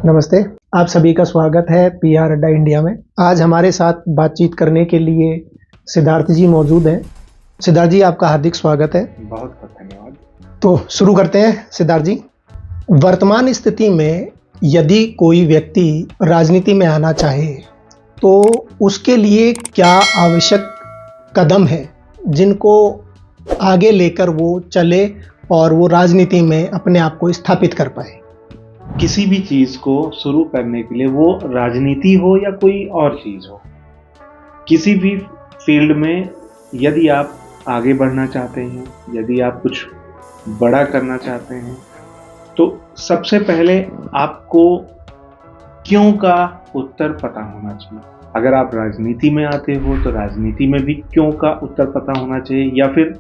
नमस्ते, आप सभी का स्वागत है पीआर अड्डा इंडिया में। आज हमारे साथ बातचीत करने के लिए सिद्धार्थ जी मौजूद हैं। सिद्धार्थ जी, आपका हार्दिक स्वागत है। बहुत बहुत धन्यवाद। तो शुरू करते हैं सिद्धार्थ जी। वर्तमान स्थिति में यदि कोई व्यक्ति राजनीति में आना चाहे तो उसके लिए क्या आवश्यक कदम है जिनको आगे लेकर वो चले और वो राजनीति में अपने आप को स्थापित कर पाए? किसी भी चीज को शुरू करने के लिए, वो राजनीति हो या कोई और चीज हो, किसी भी फील्ड में यदि आप आगे बढ़ना चाहते हैं, यदि आप कुछ बड़ा करना चाहते हैं, तो सबसे पहले आपको क्यों का उत्तर पता होना चाहिए। अगर आप राजनीति में आते हो तो राजनीति में भी क्यों का उत्तर पता होना चाहिए, या फिर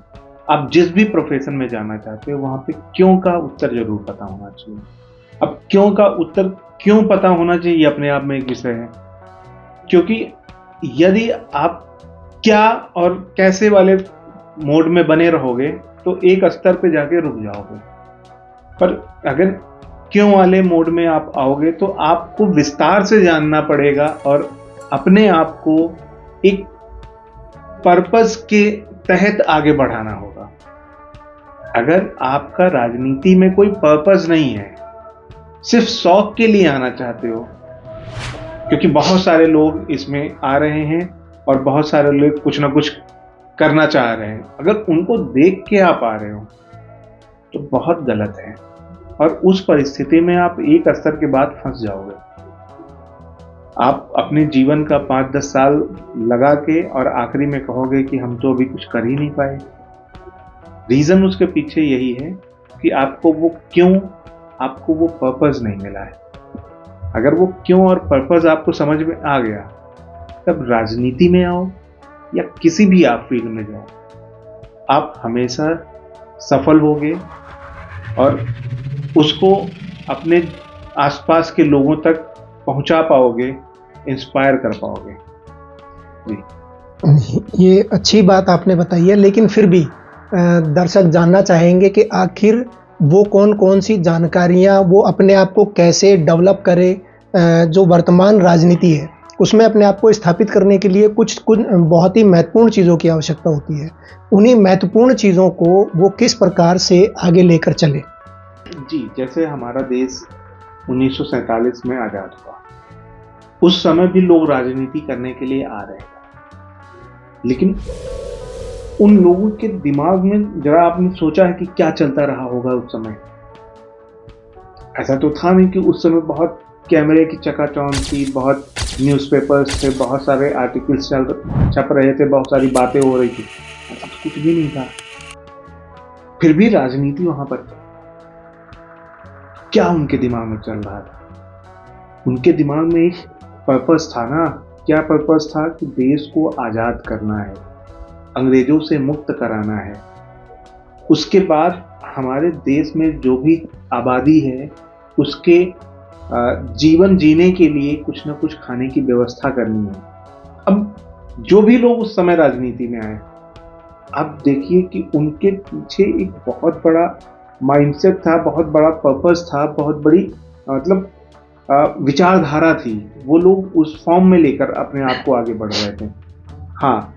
आप जिस भी प्रोफेशन में जाना चाहते हो वहां पे क्यों का उत्तर जरूर पता होना चाहिए। अब क्यों का उत्तर क्यों पता होना चाहिए, ये अपने आप में एक विषय है, क्योंकि यदि आप क्या और कैसे वाले मोड में बने रहोगे तो एक स्तर पे जाके रुक जाओगे। पर अगर क्यों वाले मोड में आप आओगे तो आपको विस्तार से जानना पड़ेगा और अपने आप को एक पर्पस के तहत आगे बढ़ाना होगा। अगर आपका राजनीति में कोई पर्पस नहीं है, सिर्फ शौक के लिए आना चाहते हो, क्योंकि बहुत सारे लोग इसमें आ रहे हैं और बहुत सारे लोग कुछ ना कुछ करना चाह रहे हैं, अगर उनको देख के आप आ रहे हो तो बहुत गलत है और उस परिस्थिति में आप एक स्तर के बाद फंस जाओगे। आप अपने जीवन का 5-10 साल लगा के और आखिरी में कहोगे कि हम तो अभी कुछ कर ही नहीं पाए। रीजन उसके पीछे यही है कि आपको वो पर्पस नहीं मिला है। अगर वो क्यों और पर्पस आपको समझ में आ गया, तब राजनीति में आओ या किसी भी आप फील्ड में जाओ, आप हमेशा सफल होगे और उसको अपने आसपास के लोगों तक पहुंचा पाओगे, इंस्पायर कर पाओगे। जी, ये अच्छी बात आपने बताई है, लेकिन फिर भी दर्शक जानना चाहेंगे कि आखिर वो कौन सी जानकारियां वो अपने आप को कैसे डेवलप करे। जो वर्तमान राजनीति है उसमें अपने आप को स्थापित करने के लिए कुछ बहुत ही महत्वपूर्ण चीज़ों की आवश्यकता होती है। उन्हीं महत्वपूर्ण चीज़ों को वो किस प्रकार से आगे लेकर चले? जी, जैसे हमारा देश 1947 में आज़ाद हुआ, उस समय भी लोग राजनीति करने के लिए आ रहे थे, लेकिन उन लोगों के दिमाग में जरा आपने सोचा है कि क्या चलता रहा होगा उस समय? ऐसा तो था नहीं कि उस समय बहुत कैमरे की चकाचौंध थी, बहुत न्यूज़पेपर्स थे, बहुत सारे आर्टिकल्स छप रहे थे, बहुत सारी बातें हो रही थी। ऐसा तो कुछ भी नहीं था, फिर भी राजनीति वहां पर थी। क्या उनके दिमाग में चल रहा था? उनके दिमाग में एक पर्पस था ना। क्या पर्पस था? कि देश को आजाद करना है, अंग्रेजों से मुक्त कराना है। उसके बाद हमारे देश में जो भी आबादी है उसके जीवन जीने के लिए कुछ ना कुछ खाने की व्यवस्था करनी है। अब जो भी लोग उस समय राजनीति में आए, आप देखिए कि उनके पीछे एक बहुत बड़ा माइंडसेट था, बहुत बड़ा पर्पस था, बहुत बड़ी मतलब विचारधारा थी। वो लोग उस फॉर्म में लेकर अपने आप को आगे बढ़ रहे थे। हाँ,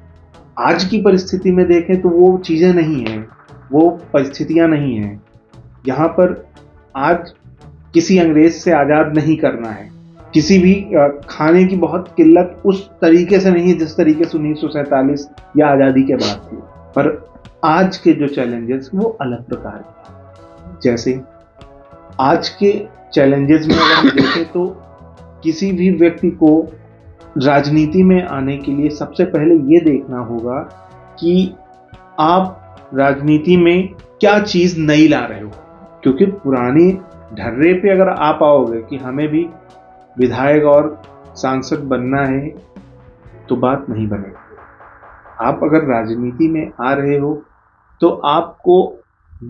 आज की परिस्थिति में देखें तो वो चीज़ें नहीं हैं, वो परिस्थितियां नहीं हैं। यहाँ पर आज किसी अंग्रेज से आज़ाद नहीं करना है, किसी भी खाने की बहुत किल्लत उस तरीके से नहीं है जिस तरीके से 1947 या आज़ादी के बाद थी। पर आज के जो चैलेंजेस वो अलग प्रकार के। जैसे आज के चैलेंजेस में अगर हम देखें तो किसी भी व्यक्ति को राजनीति में आने के लिए सबसे पहले ये देखना होगा कि आप राजनीति में क्या चीज़ नई ला रहे हो। क्योंकि पुराने ढर्रे पे अगर आप आओगे कि हमें भी विधायक और सांसद बनना है, तो बात नहीं बनेगी। आप अगर राजनीति में आ रहे हो तो आपको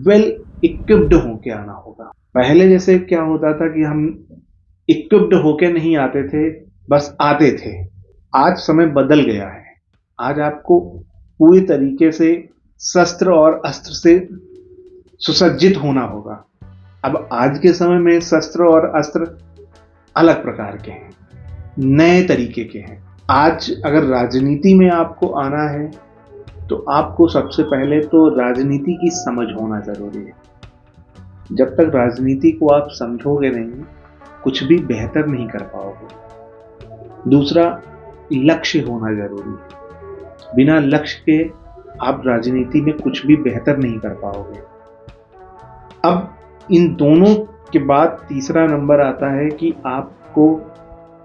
वेल इक्विप्ड होके आना होगा। पहले जैसे क्या होता था कि हम इक्विप्ड होके नहीं आते थे, बस आते थे। आज समय बदल गया है। आज आपको पूरी तरीके से शस्त्र और अस्त्र से सुसज्जित होना होगा। अब आज के समय में शस्त्र और अस्त्र अलग प्रकार के हैं, नए तरीके के हैं। आज अगर राजनीति में आपको आना है तो आपको सबसे पहले तो राजनीति की समझ होना जरूरी है। जब तक राजनीति को आप समझोगे नहीं, कुछ भी बेहतर नहीं कर पाओगे। दूसरा, लक्ष्य होना जरूरी है। बिना लक्ष्य के आप राजनीति में कुछ भी बेहतर नहीं कर पाओगे। अब इन दोनों के बाद तीसरा नंबर आता है कि आपको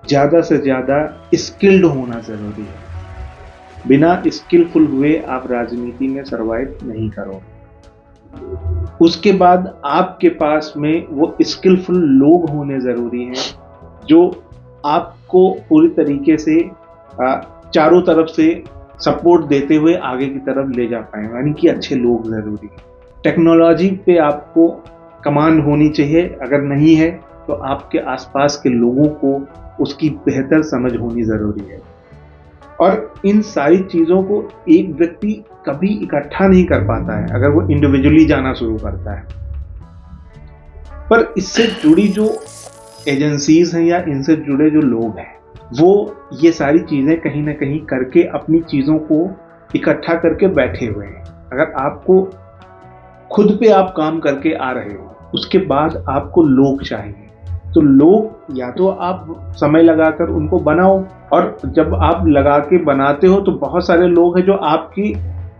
ज़्यादा से ज़्यादा स्किल्ड होना ज़रूरी है। बिना स्किलफुल हुए आप राजनीति में सरवाइव नहीं करोगे। उसके बाद आपके पास में वो स्किलफुल लोग होने ज़रूरी हैं जो आपको पूरी तरीके से चारों तरफ से सपोर्ट देते हुए आगे की तरफ ले जा पाएं, यानी कि अच्छे लोग ज़रूरी हैं। टेक्नोलॉजी पे आपको कमांड होनी चाहिए, अगर नहीं है तो आपके आसपास के लोगों को उसकी बेहतर समझ होनी ज़रूरी है। और इन सारी चीज़ों को एक व्यक्ति कभी इकट्ठा नहीं कर पाता है अगर वो इंडिविजुअली जाना शुरू करता है। पर इससे जुड़ी जो एजेंसीज हैं या इनसे जुड़े जो लोग हैं, वो ये सारी चीज़ें कहीं ना कहीं करके अपनी चीज़ों को इकट्ठा करके बैठे हुए हैं। अगर आपको खुद पे आप काम करके आ रहे हो, उसके बाद आपको लोग चाहिए, तो लोग या तो आप समय लगाकर उनको बनाओ, और जब आप लगा के बनाते हो तो बहुत सारे लोग हैं जो आपकी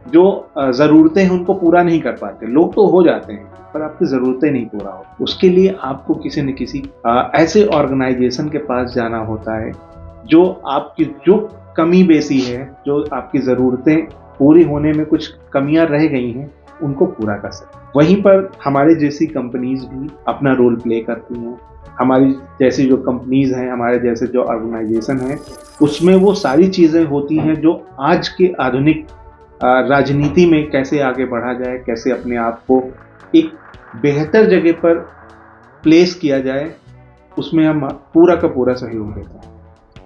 जो ज़रूरतें हैं उनको पूरा नहीं कर पाते। लोग तो हो जाते हैं पर आपकी ज़रूरतें नहीं पूरा हो। उसके लिए आपको किसी न किसी ऐसे ऑर्गेनाइजेशन के पास जाना होता है जो आपकी जो कमी बेसी है, जो आपकी ज़रूरतें पूरी होने में कुछ कमियां रह गई हैं, उनको पूरा कर सके। वहीं पर हमारे जैसी कंपनीज भी अपना रोल प्ले करती हैं। हमारी जैसी जो कंपनीज हैं, हमारे जैसे जो ऑर्गेनाइजेशन हैं, उसमें वो सारी चीज़ें होती हैं जो आज के आधुनिक राजनीति में कैसे आगे बढ़ा जाए, कैसे अपने आप को एक बेहतर जगह पर प्लेस किया जाए, उसमें हम पूरा का पूरा सहयोग देते हैं।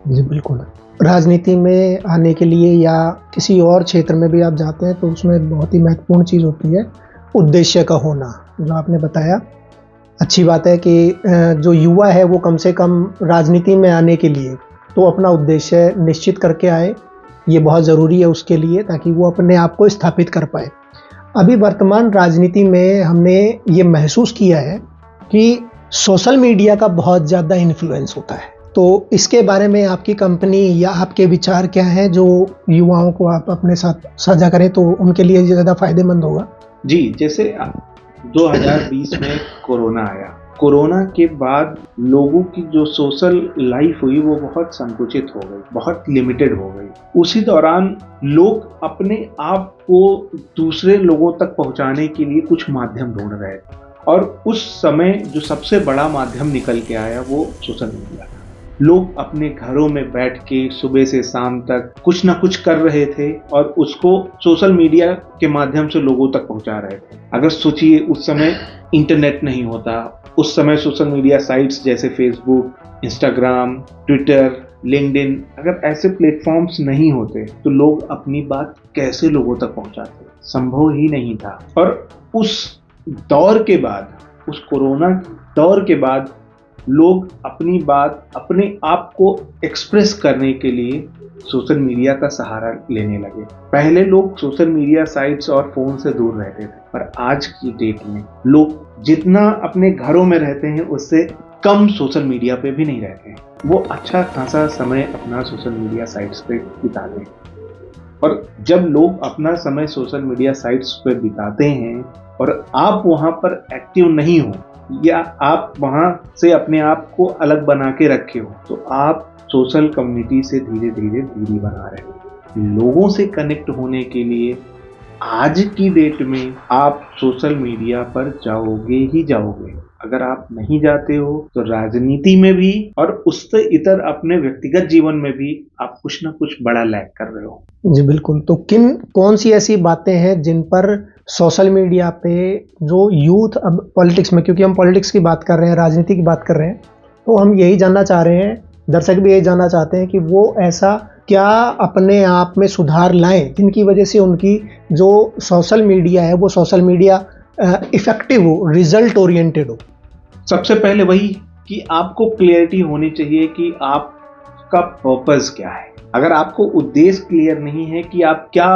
जी बिल्कुल। राजनीति में आने के लिए या किसी और क्षेत्र में भी आप जाते हैं तो उसमें बहुत ही महत्वपूर्ण चीज़ होती है उद्देश्य का होना, जो आपने बताया। अच्छी बात है कि जो युवा है वो कम से कम राजनीति में आने के लिए तो अपना उद्देश्य निश्चित करके आए, ये बहुत ज़रूरी है उसके लिए, ताकि वो अपने आप को स्थापित कर पाए। अभी वर्तमान राजनीति में हमने ये महसूस किया है कि सोशल मीडिया का बहुत ज़्यादा इन्फ्लुएंस होता है, तो इसके बारे में आपकी कंपनी या आपके विचार क्या हैं जो युवाओं को आप अपने साथ साझा करें तो उनके लिए ज़्यादा फायदेमंद होगा? जी, जैसे 2020 में कोरोना आया। कोरोना के बाद लोगों की जो सोशल लाइफ हुई वो बहुत संकुचित हो गई, बहुत लिमिटेड हो गई। उसी दौरान लोग अपने आप को दूसरे लोगों तक पहुंचाने के लिए कुछ माध्यम ढूंढ रहे थे, और उस समय जो सबसे बड़ा माध्यम निकल के आया वो सोशल मीडिया। लोग अपने घरों में बैठ के सुबह से शाम तक कुछ ना कुछ कर रहे थे और उसको सोशल मीडिया के माध्यम से लोगों तक पहुंचा रहे थे। अगर सोचिए, उस समय इंटरनेट नहीं होता, उस समय सोशल मीडिया साइट्स जैसे फेसबुक, इंस्टाग्राम, ट्विटर, लिंक्डइन, अगर ऐसे प्लेटफॉर्म्स नहीं होते तो लोग अपनी बात कैसे लोगों तक पहुंचाते? संभव ही नहीं था। और उस दौर के बाद, उस कोरोना दौर के बाद लोग अपनी बात, अपने आप को एक्सप्रेस करने के लिए सोशल मीडिया का सहारा लेने लगे। पहले लोग सोशल मीडिया साइट्स और फोन से दूर रहते थे, पर आज की डेट में लोग जितना अपने घरों में रहते हैं उससे कम सोशल मीडिया पे भी नहीं रहते हैं। वो अच्छा खासा समय अपना सोशल मीडिया साइट्स पे बिताते हैं। और जब लोग अपना समय सोशल मीडिया साइट्स पे बिताते हैं और आप वहाँ पर एक्टिव नहीं हो या आप वहाँ से अपने आप को अलग बना के रखे हो, तो आप सोशल कम्युनिटी से धीरे धीरे दूरी बना रहे हो। लोगों से कनेक्ट होने के लिए आज की डेट में आप सोशल मीडिया पर जाओगे ही जाओगे। अगर आप नहीं जाते हो तो राजनीति में भी और उससे इतर अपने व्यक्तिगत जीवन में भी आप कुछ ना कुछ बड़ा लैग कर रहे हो। जी बिल्कुल। तो कौन सी ऐसी बातें हैं जिन पर सोशल मीडिया पे जो यूथ, अब पॉलिटिक्स में, क्योंकि हम पॉलिटिक्स की बात कर रहे हैं, राजनीति की बात कर रहे हैं, तो हम यही जानना चाह रहे हैं, दर्शक भी यही जानना चाहते हैं कि वो ऐसा क्या अपने आप में सुधार लाएं जिनकी वजह से उनकी जो सोशल मीडिया है वो सोशल मीडिया इफेक्टिव हो, रिजल्ट ओरिएंटेड हो। सबसे पहले वही कि आपको क्लियरिटी होनी चाहिए कि आपका पर्पस क्या है। अगर आपको उद्देश्य क्लियर नहीं है कि आप क्या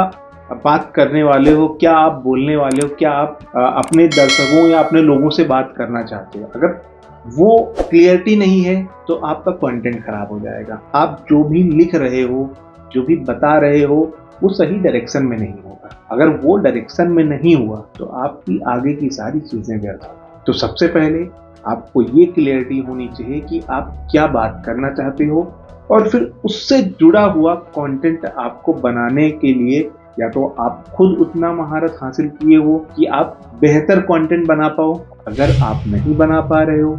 बात करने वाले हो, क्या आप बोलने वाले हो, क्या आप अपने दर्शकों या अपने लोगों से बात करना चाहते हो, अगर वो क्लियरिटी नहीं है तो आपका कंटेंट खराब हो जाएगा। आप जो भी लिख रहे हो, जो भी बता रहे हो, वो सही डायरेक्शन में नहीं होगा। अगर वो डायरेक्शन में नहीं हुआ तो आपकी आगे की सारी चीजें व्यर्थ हो। तो सबसे पहले आपको ये क्लियरिटी होनी चाहिए कि आप क्या बात करना चाहते हो, और फिर उससे जुड़ा हुआ कंटेंट आपको बनाने के लिए या तो आप खुद उतना महारत हासिल किए हो कि आप बेहतर कंटेंट बना पाओ। अगर आप नहीं बना पा रहे हो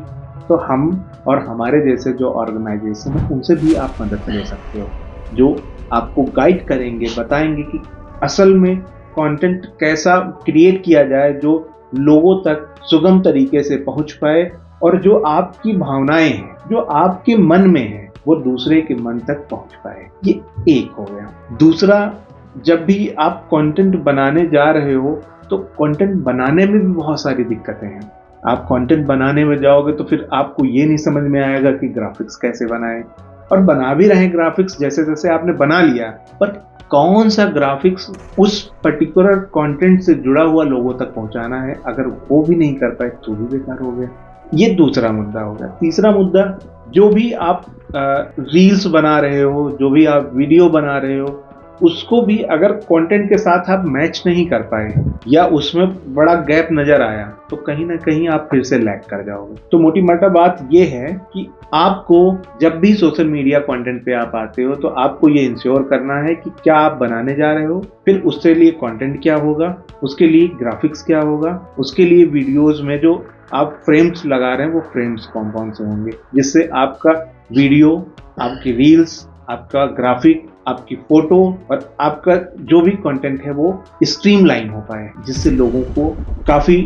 तो हम और हमारे जैसे जो ऑर्गेनाइजेशन है उनसे भी आप मदद ले सकते हो, जो आपको गाइड करेंगे, बताएंगे कि असल में कंटेंट कैसा क्रिएट किया जाए जो लोगों तक सुगम तरीके से पहुंच पाए, और जो आपकी भावनाएं हैं, जो आपके मन में है, वो दूसरे के मन तक पहुंच पाए। ये एक हो गया। दूसरा, जब भी आप कंटेंट बनाने जा रहे हो तो कंटेंट बनाने में भी बहुत सारी दिक्कतें हैं। आप कंटेंट बनाने में जाओगे तो फिर आपको ये नहीं समझ में आएगा कि ग्राफिक्स कैसे बनाएं, और बना भी रहे ग्राफिक्स जैसे जैसे आपने बना लिया, पर कौन सा ग्राफिक्स उस पर्टिकुलर कंटेंट से जुड़ा हुआ लोगों तक पहुंचाना है, अगर वो भी नहीं कर पाए तो भी बेकार हो गया। ये दूसरा मुद्दा हो गया। तीसरा मुद्दा, जो भी आप रील्स बना रहे हो, जो भी आप वीडियो बना रहे हो, उसको भी अगर कंटेंट के साथ आप मैच नहीं कर पाए या उसमें बड़ा गैप नजर आया तो कहीं ना कहीं आप फिर से लैग कर जाओगे। तो मोटी मोटा बात ये है कि आपको जब भी सोशल मीडिया कंटेंट पे आप आते हो तो आपको ये इंश्योर करना है कि क्या आप बनाने जा रहे हो, फिर उसके लिए कंटेंट क्या होगा, उसके लिए ग्राफिक्स क्या होगा, उसके लिए वीडियोज में जो आप फ्रेम्स लगा रहे हैं वो फ्रेम्स कौन कौन से होंगे, जिससे आपका वीडियो, आपकी रील्स, आपका ग्राफिक, आपकी फोटो और आपका जो भी कंटेंट है वो स्ट्रीमलाइन हो पाए, जिससे लोगों को काफ़ी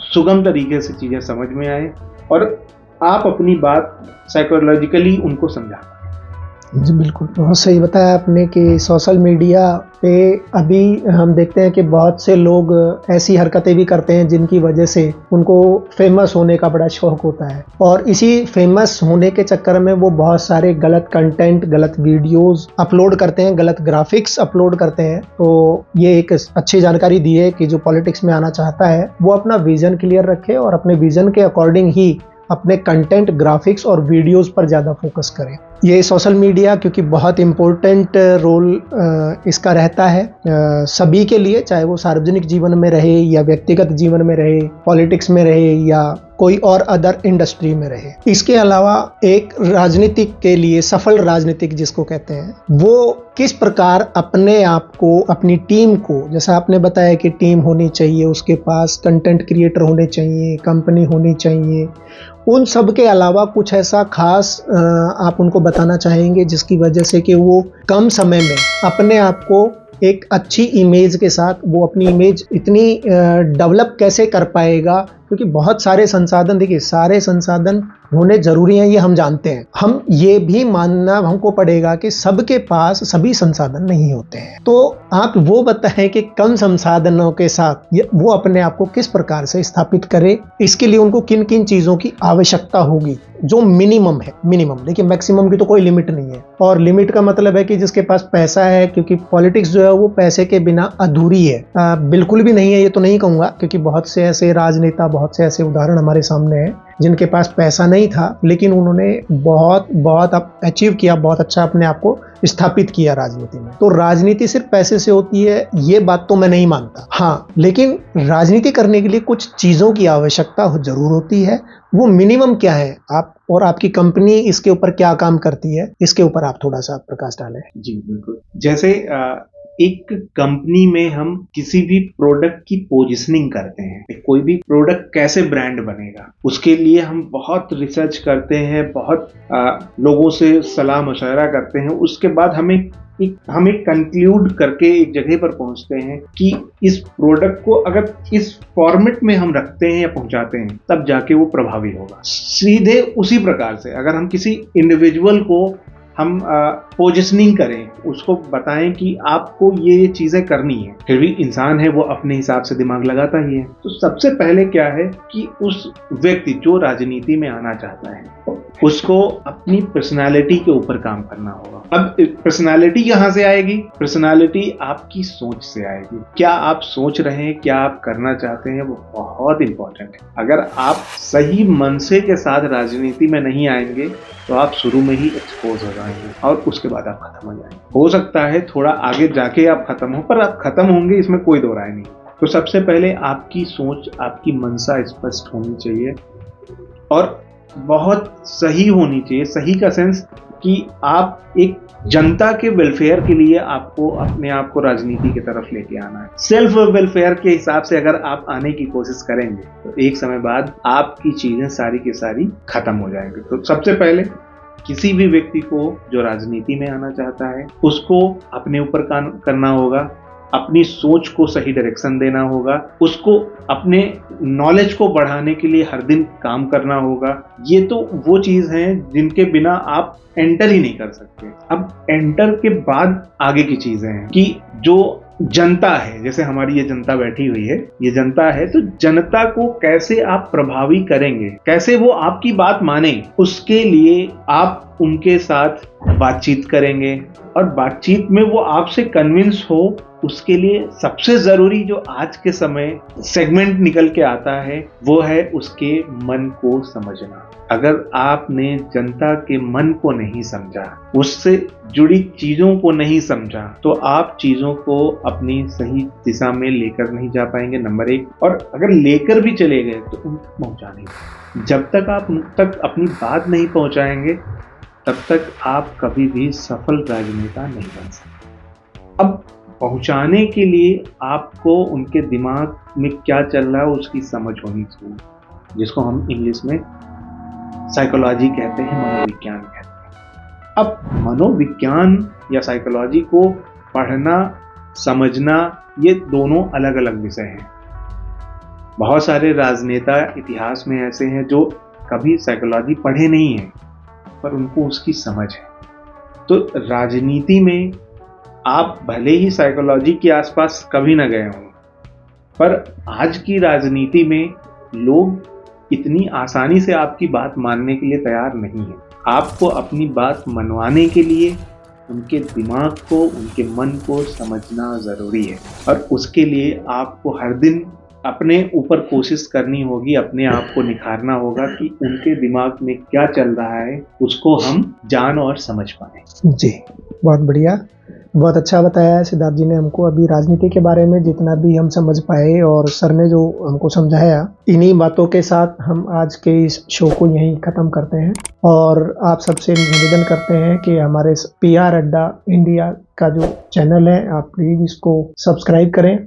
सुगम तरीके से चीज़ें समझ में आए और आप अपनी बात साइकोलॉजिकली उनको समझा। जी बिल्कुल, बहुत सही बताया आपने कि सोशल मीडिया पे अभी हम देखते हैं कि बहुत से लोग ऐसी हरकतें भी करते हैं जिनकी वजह से उनको फेमस होने का बड़ा शौक होता है, और इसी फेमस होने के चक्कर में वो बहुत सारे गलत कंटेंट, गलत वीडियोस अपलोड करते हैं, गलत ग्राफिक्स अपलोड करते हैं। तो ये एक अच्छी जानकारी दी है कि जो पॉलिटिक्स में आना चाहता है वो अपना विजन क्लियर रखे और अपने विजन के अकॉर्डिंग ही अपने कंटेंट, ग्राफिक्स और वीडियोस पर ज़्यादा फोकस करें। ये सोशल मीडिया क्योंकि बहुत इम्पोर्टेंट रोल इसका रहता है सभी के लिए, चाहे वो सार्वजनिक जीवन में रहे या व्यक्तिगत जीवन में रहे, पॉलिटिक्स में रहे या कोई और अदर इंडस्ट्री में रहे। इसके अलावा एक राजनीतिक के लिए, सफल राजनीतिक जिसको कहते हैं, वो किस प्रकार अपने आप को, अपनी टीम को, जैसा आपने बताया कि टीम होनी चाहिए, उसके पास कंटेंट क्रिएटर होने चाहिए, कंपनी होनी चाहिए, उन सब के अलावा कुछ ऐसा खास आप उनको बताना चाहेंगे जिसकी वजह से कि वो कम समय में अपने आप को एक अच्छी इमेज के साथ, वो अपनी इमेज इतनी डेवलप कैसे कर पाएगा, क्योंकि बहुत सारे संसाधन, देखिए सारे संसाधन होने जरूरी हैं, ये हम जानते हैं। हम ये भी मानना हमको पड़ेगा कि सबके पास सभी संसाधन नहीं होते हैं। तो आप वो बताएं कि कम संसाधनों के साथ वो अपने आप को किस प्रकार से स्थापित करे, इसके लिए उनको किन किन चीज़ों की आवश्यकता होगी, जो मिनिमम है। मिनिमम, देखिए मैक्सिमम की तो कोई लिमिट नहीं है, और लिमिट का मतलब है कि जिसके पास पैसा है, क्योंकि पॉलिटिक्स जो है वो पैसे के बिना अधूरी है। बिल्कुल भी नहीं है ये तो नहीं कहूँगा, क्योंकि बहुत से ऐसे राजनेता, बहुत से ऐसे उदाहरण हमारे सामने हैं जिनके पास पैसा नहीं था लेकिन उन्होंने बहुत बहुत अचीव किया, बहुत अच्छा अपने आप को स्थापित किया राजनीति में। तो राजनीति सिर्फ पैसे से होती है ये बात तो मैं नहीं मानता, हाँ, लेकिन राजनीति करने के लिए कुछ चीज़ों की आवश्यकता जरूर होती है। वो मिनिमम क्या है, आप और आपकी कंपनी इसके ऊपर क्या काम करती है, इसके ऊपर आप थोड़ा सा प्रकाश डालें। जी बिल्कुल। जैसे एक कंपनी में हम किसी भी प्रोडक्ट की पोजीशनिंग करते हैं, कोई भी प्रोडक्ट कैसे ब्रांड बनेगा, उसके लिए हम बहुत रिसर्च करते हैं, बहुत लोगों से सलाह मशवरा करते हैं। उसके बाद हम एक कंक्लूड करके एक जगह पर पहुंचते हैं कि इस प्रोडक्ट को अगर इस फॉर्मेट में हम रखते हैं या पहुंचाते हैं तब जाके वो प्रभावी होगा। सीधे उसी प्रकार से अगर हम किसी इंडिविजुअल को हम पोजिशनिंग करें, उसको बताएं कि आपको ये चीजें करनी है। फिर भी इंसान है, वो अपने हिसाब से दिमाग लगाता ही है। तो सबसे पहले क्या है कि उस व्यक्ति जो राजनीति में आना चाहता है उसको अपनी पर्सनालिटी के ऊपर काम करना होगा। अब पर्सनालिटी कहाँ से आएगी? पर्सनालिटी आपकी सोच से आएगी। क्या आप सोच रहे हैं, क्या आप करना चाहते हैं, वो बहुत इंपॉर्टेंट है। अगर आप सही मनसे के साथ राजनीति में नहीं आएंगे तो आप शुरू में ही एक्सपोज हो जाएंगे और उसके बाद आप खत्म हो जाएंगे। हो सकता है थोड़ा आगे जाके आप खत्म हो, पर आप खत्म होंगे, इसमें कोई दो राय नहीं। तो सबसे पहले आपकी सोच, आपकी मनसा स्पष्ट होनी चाहिए और बहुत सही होनी चाहिए। सही का सेंस कि आप एक जनता के वेलफेयर के लिए आपको अपने आप को राजनीति की तरफ लेके आना है। सेल्फ वेलफेयर के हिसाब से अगर आप आने की कोशिश करेंगे तो एक समय बाद आपकी चीजें सारी की सारी खत्म हो जाएंगी। तो सबसे पहले किसी भी व्यक्ति को जो राजनीति में आना चाहता है उसको अपने ऊपर काम करना होगा, अपनी सोच को सही डायरेक्शन देना होगा, उसको अपने नॉलेज को बढ़ाने के लिए हर दिन काम करना होगा। ये तो वो चीज है जिनके बिना आप एंटर ही नहीं कर सकते। अब एंटर के बाद आगे की चीजें हैं कि जो जनता है, जैसे हमारी ये जनता बैठी हुई है, ये जनता है, तो जनता को कैसे आप प्रभावी करेंगे, कैसे वो आपकी बात माने, उसके लिए आप उनके साथ बातचीत करेंगे और बातचीत में वो आपसे कन्विंस हो। उसके लिए सबसे जरूरी जो आज के समय सेगमेंट निकल के आता है वो है उसके मन को समझना। अगर आपने जनता के मन को नहीं समझा, उससे जुड़ी चीजों को नहीं समझा, तो आप चीजों को अपनी सही दिशा में लेकर नहीं जा पाएंगे, नंबर एक। और अगर लेकर भी चले गए तो उन तक पहुंचा नहीं। जब तक आप उन तक अपनी बात नहीं पहुंचाएंगे तब तक आप कभी भी सफल राजनेता नहीं बन सकते। अब पहुंचाने के लिए आपको उनके दिमाग में क्या चल रहा है उसकी समझ होनी चाहिए, जिसको हम इंग्लिश में साइकोलॉजी कहते हैं, मनोविज्ञान कहते हैं। अब मनोविज्ञान या साइकोलॉजी को पढ़ना, समझना, ये दोनों अलग अलग विषय हैं। बहुत सारे राजनेता इतिहास में ऐसे हैं जो कभी साइकोलॉजी पढ़े नहीं हैं पर उनको उसकी समझ है। तो राजनीति में आप भले ही साइकोलॉजी के आसपास कभी ना गए हों, पर आज की राजनीति में लोग इतनी आसानी से आपकी बात मानने के लिए तैयार नहीं है। आपको अपनी बात मनवाने के लिए उनके दिमाग को, उनके मन को समझना जरूरी है और उसके लिए आपको हर दिन अपने ऊपर कोशिश करनी होगी, अपने आप को निखारना होगा कि उनके दिमाग में क्या चल रहा है उसको हम जान और समझ पाए। जी, बहुत बढ़िया, बहुत अच्छा बताया सिद्धार्थ जी ने हमको अभी राजनीति के बारे में जितना भी हम समझ पाए और सर ने जो हमको समझाया। इन्हीं बातों के साथ हम आज के इस शो को यहीं ख़त्म करते हैं और आप सबसे निवेदन करते हैं कि हमारे PR अड्डा इंडिया का जो चैनल है आप प्लीज़ इसको सब्सक्राइब करें